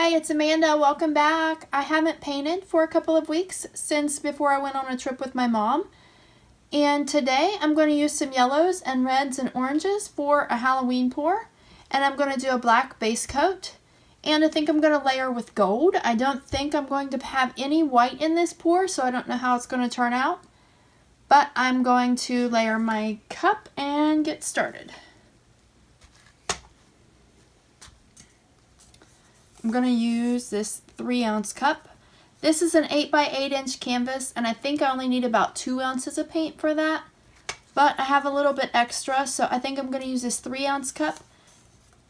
Hi, it's Amanda. Welcome back. I haven't painted for a couple of weeks since before I went on a trip with my mom. And today I'm going to use some yellows and reds and oranges for a Halloween pour. And I'm going to do a black base coat. And I think I'm going to layer with gold. I don't think I'm going to have any white in this pour, so I don't know how it's going to turn out. But I'm going to layer my cup and get started. I'm going to use this 3-ounce cup. This is an 8 by 8 inch canvas, and I think I only need about 2 ounces of paint for that. But I have a little bit extra, so I think I'm going to use this 3-ounce cup.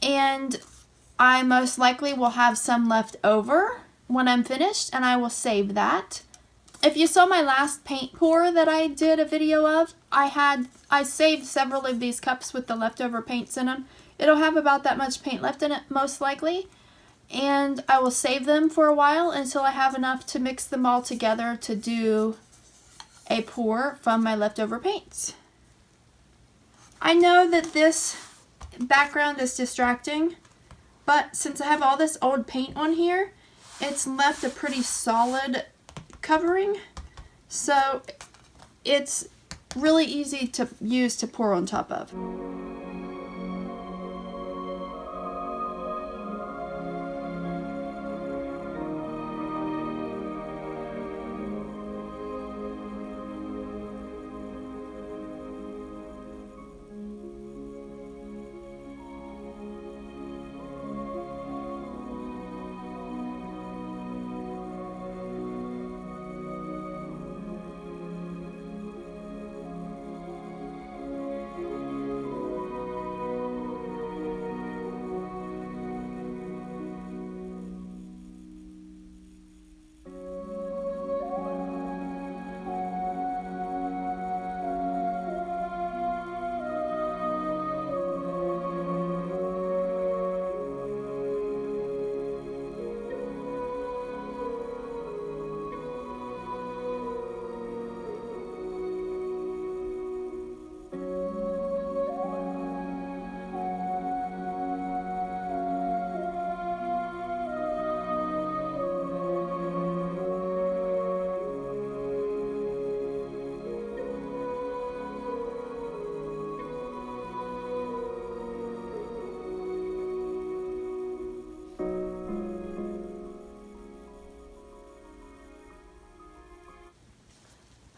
And I most likely will have some left over when I'm finished, and I will save that. If you saw my last paint pour that I did a video of, I saved several of these cups with the leftover paints in them. It'll have about that much paint left in it, most likely. And I will save them for a while until I have enough to mix them all together to do a pour from my leftover paints. I know that this background is distracting, but since I have all this old paint on here, it's left a pretty solid covering, so it's really easy to use to pour on top of.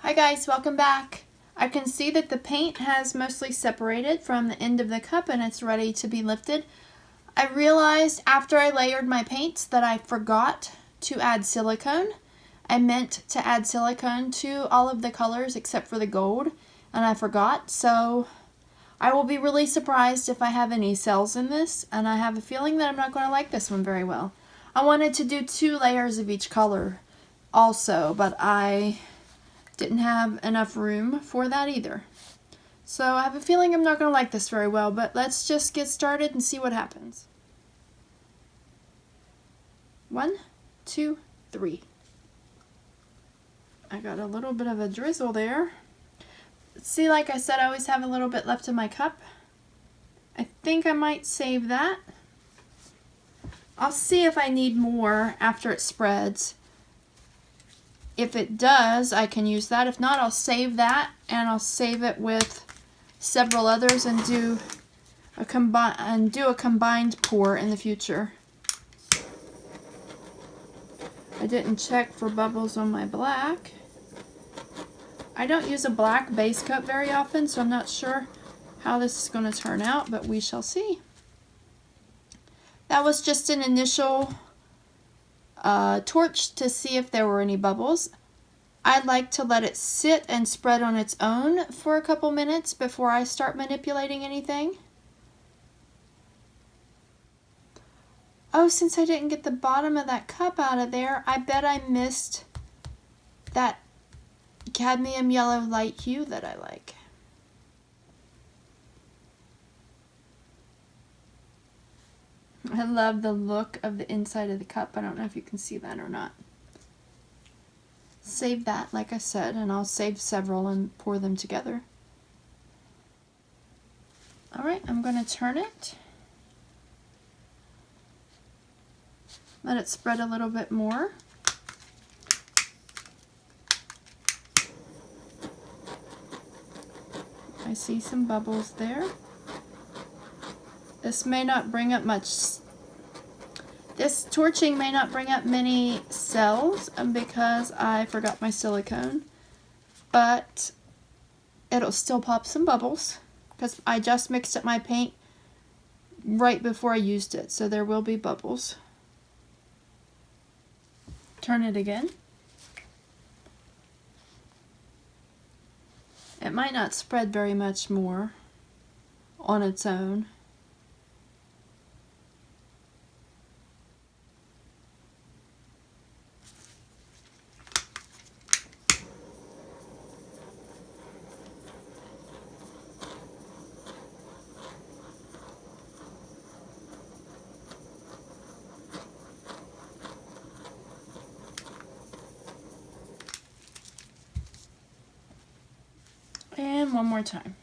Hi guys, welcome back. I can see that the paint has mostly separated from the end of the cup and it's ready to be lifted. I realized after I layered my paints that I forgot to add silicone. I meant to add silicone to all of the colors except for the gold, and I forgot, so I will be really surprised if I have any cells in this, and I have a feeling that I'm not going to like this one very well. I wanted to do 2 layers of each color also, but I didn't have enough room for that either. So I have a feeling I'm not going to like this very well, but let's just get started and see what happens. 1, 2, 3. I got a little bit of a drizzle there. See, like I said, I always have a little bit left in my cup. I think I might save that. I'll see if I need more after it spreads. If it does, I can use that. If not, I'll save that, and I'll save it with several others and do a combined pour in the future. I didn't check for bubbles on my black. I don't use a black base coat very often, so I'm not sure how this is going to turn out, but we shall see. That was just an initial torch to see if there were any bubbles. I'd like to let it sit and spread on its own for a couple minutes before I start manipulating anything. Oh, since I didn't get the bottom of that cup out of there, I bet I missed that Cadmium Yellow Light Hue that I like. I love the look of the inside of the cup. I don't know if you can see that or not. Save that, like I said, and I'll save several and pour them together. Alright, I'm going to turn it. Let it spread a little bit more. I see some bubbles there. This may not bring up much. This torching may not bring up many cells because I forgot my silicone, but it'll still pop some bubbles because I just mixed up my paint right before I used it, so there will be bubbles. Turn it again. It might not spread very much more on its own. And one more time.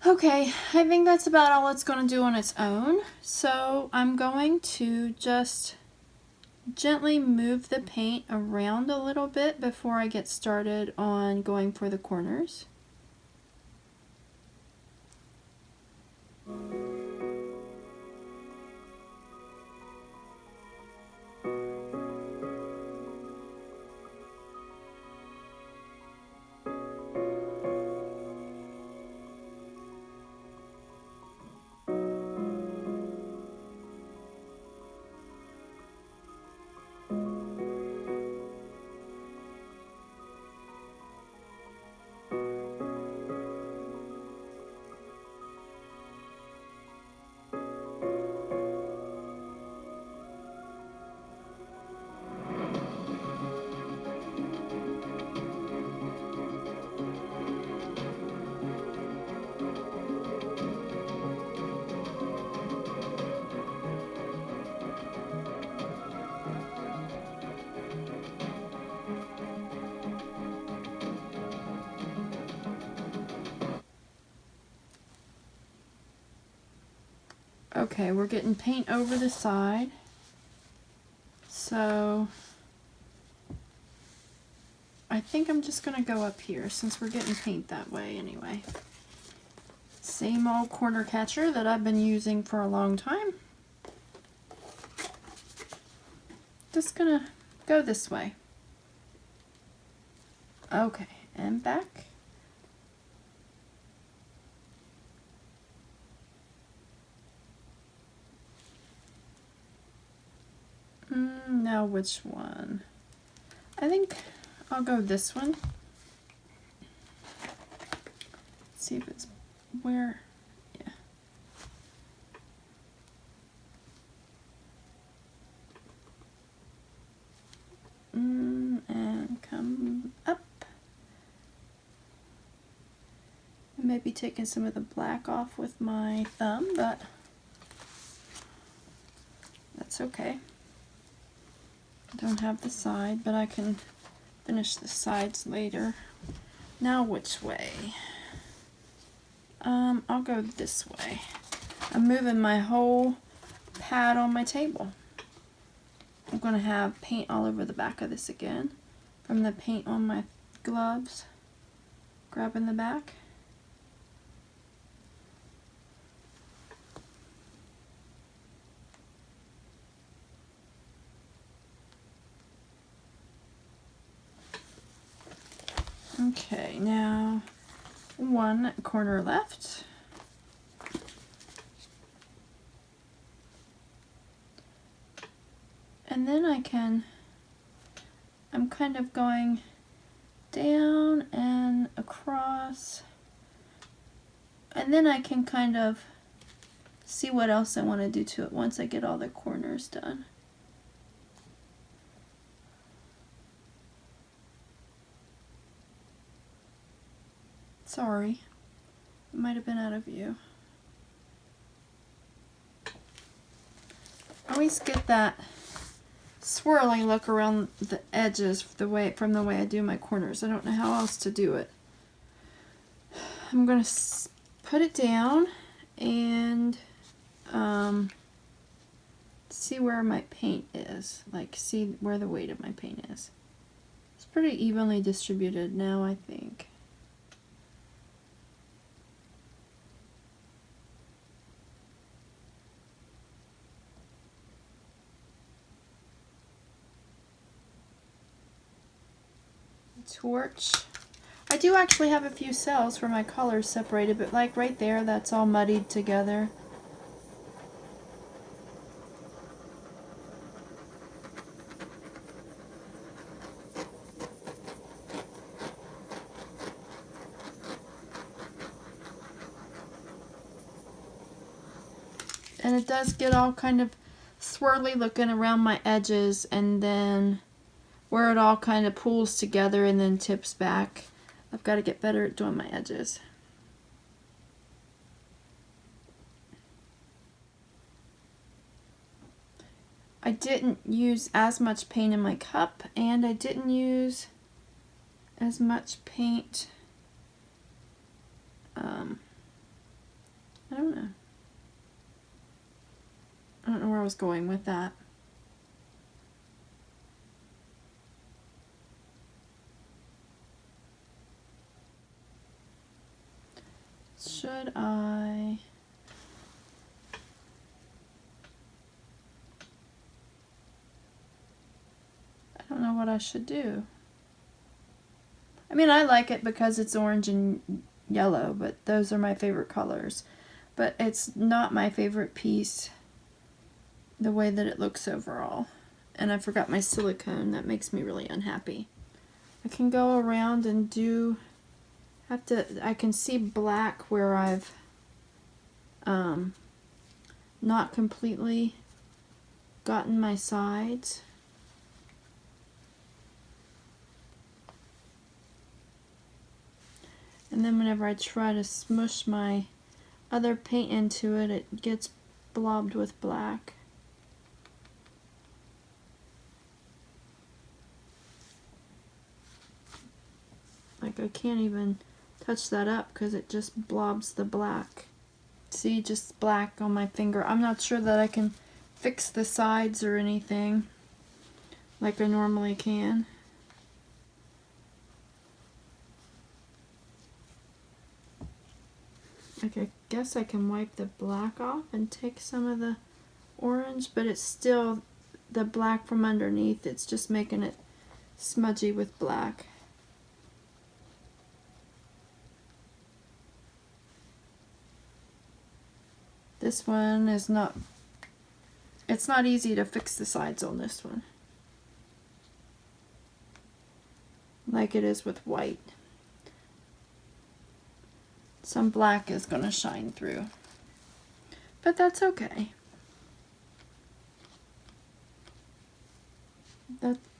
Okay, I think that's about all it's going to do on its own. So I'm going to just gently move the paint around a little bit before I get started on going for the corners. Okay, we're getting paint over the side, so I think I'm just going to go up here since we're getting paint that way anyway. Same old corner catcher that I've been using for a long time. Just going to go this way. Okay, and back. Now which one? I think I'll go this one. See if it's where, yeah. And come up. I may be taking some of the black off with my thumb, but that's okay. I don't have the side, but I can finish the sides later. Now which way? I'll go this way. I'm moving my whole pad on my table. I'm going to have paint all over the back of this again from the paint on my gloves. Grabbing the back. Okay, now one corner left. And then I'm kind of going down and across. And then I can kind of see what else I want to do to it once I get all the corners done. Sorry, it might have been out of view. I always get that swirly look around the edges from the way I do my corners. I don't know how else to do it. I'm going to put it down and see where my paint is. Like, see where the weight of my paint is. It's pretty evenly distributed now, I think. Torch. I do actually have a few cells where my colors separated, but like right there, that's all muddied together. And it does get all kind of swirly looking around my edges, and then where it all kind of pulls together and then tips back. I've got to get better at doing my edges. I didn't use as much paint in my cup, and I didn't use as much paint. I don't know. I don't know where I was going with that. Should I? I don't know what I should do. I mean, I like it because it's orange and yellow, but those are my favorite colors. But it's not my favorite piece, the way that it looks overall. And I forgot my silicone. That makes me really unhappy. I can go around and do... I can see black where I've not completely gotten my sides. And then whenever I try to smush my other paint into it, it gets blobbed with black. Like, I can't even touch that up because it just blobs the black. See, just black on my finger. I'm not sure that I can fix the sides or anything like I normally can. Like, I guess I can wipe the black off and take some of the orange, but it's still the black from underneath. It's just making it smudgy with black. This one is not, it's not easy to fix the sides on this one, like it is with white. Some black is going to shine through, but that's okay.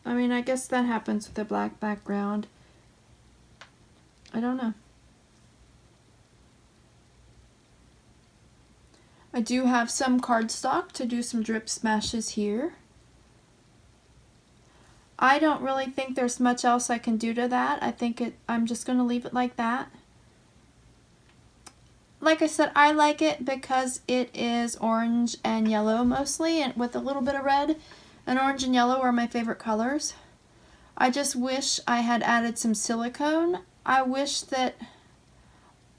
I mean, I guess that happens with a black background. I don't know. I do have some cardstock to do some drip smashes here. I don't really think there's much else I can do to that. I think I'm just going to leave it like that. Like I said, I like it because it is orange and yellow mostly, and with a little bit of red. And orange and yellow are my favorite colors. I just wish I had added some silicone. I wish that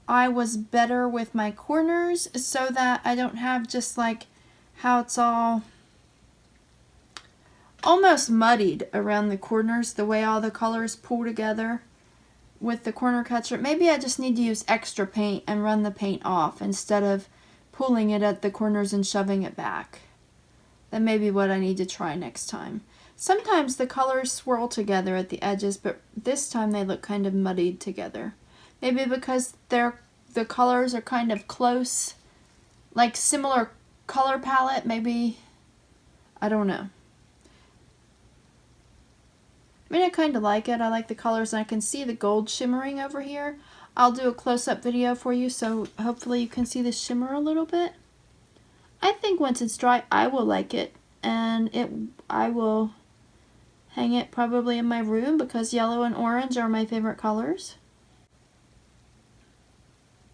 I was better with my corners so that I don't have just like how it's all almost muddied around the corners, the way all the colors pull together with the corner catcher. Maybe I just need to use extra paint and run the paint off instead of pulling it at the corners and shoving it back. That may be what I need to try next time. Sometimes the colors swirl together at the edges, but this time they look kind of muddied together. Maybe because the colors are kind of close, like similar color palette, maybe. I don't know. I mean, I kind of like it. I like the colors, and I can see the gold shimmering over here. I'll do a close-up video for you, so hopefully you can see the shimmer a little bit. I think once it's dry, I will like it, and I will hang it probably in my room because yellow and orange are my favorite colors.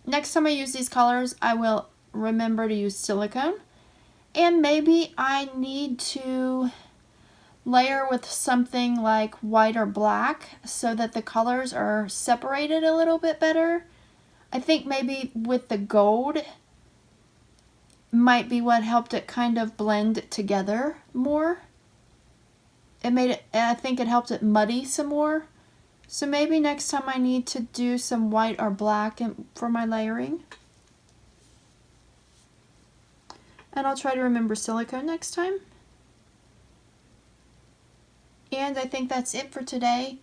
Next time I use these colors, I will remember to use silicone, and maybe I need to layer with something like white or black so that the colors are separated a little bit better. I think maybe with the gold might be what helped it kind of blend together more. It made it, I think it helped it muddy some more. So maybe next time I need to do some white or black for my layering. And I'll try to remember silicone next time. And I think that's it for today.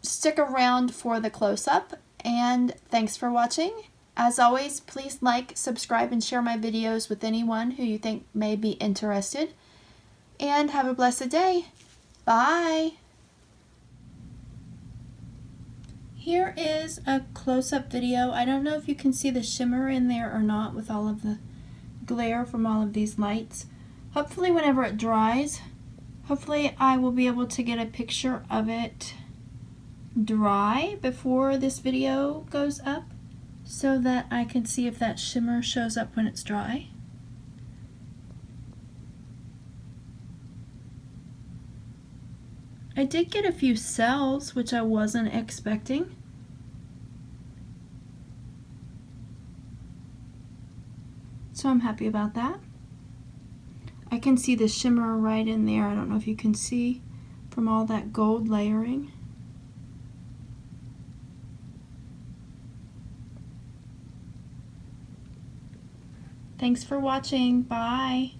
Stick around for the close-up, and thanks for watching. As always, please like, subscribe, and share my videos with anyone who you think may be interested. And have a blessed day. Bye! Here is a close-up video. I don't know if you can see the shimmer in there or not with all of the glare from all of these lights. Hopefully whenever it dries, hopefully I will be able to get a picture of it dry before this video goes up so that I can see if that shimmer shows up when it's dry. I did get a few cells, which I wasn't expecting. So I'm happy about that. I can see the shimmer right in there. I don't know if you can see from all that gold layering. Thanks for watching. Bye.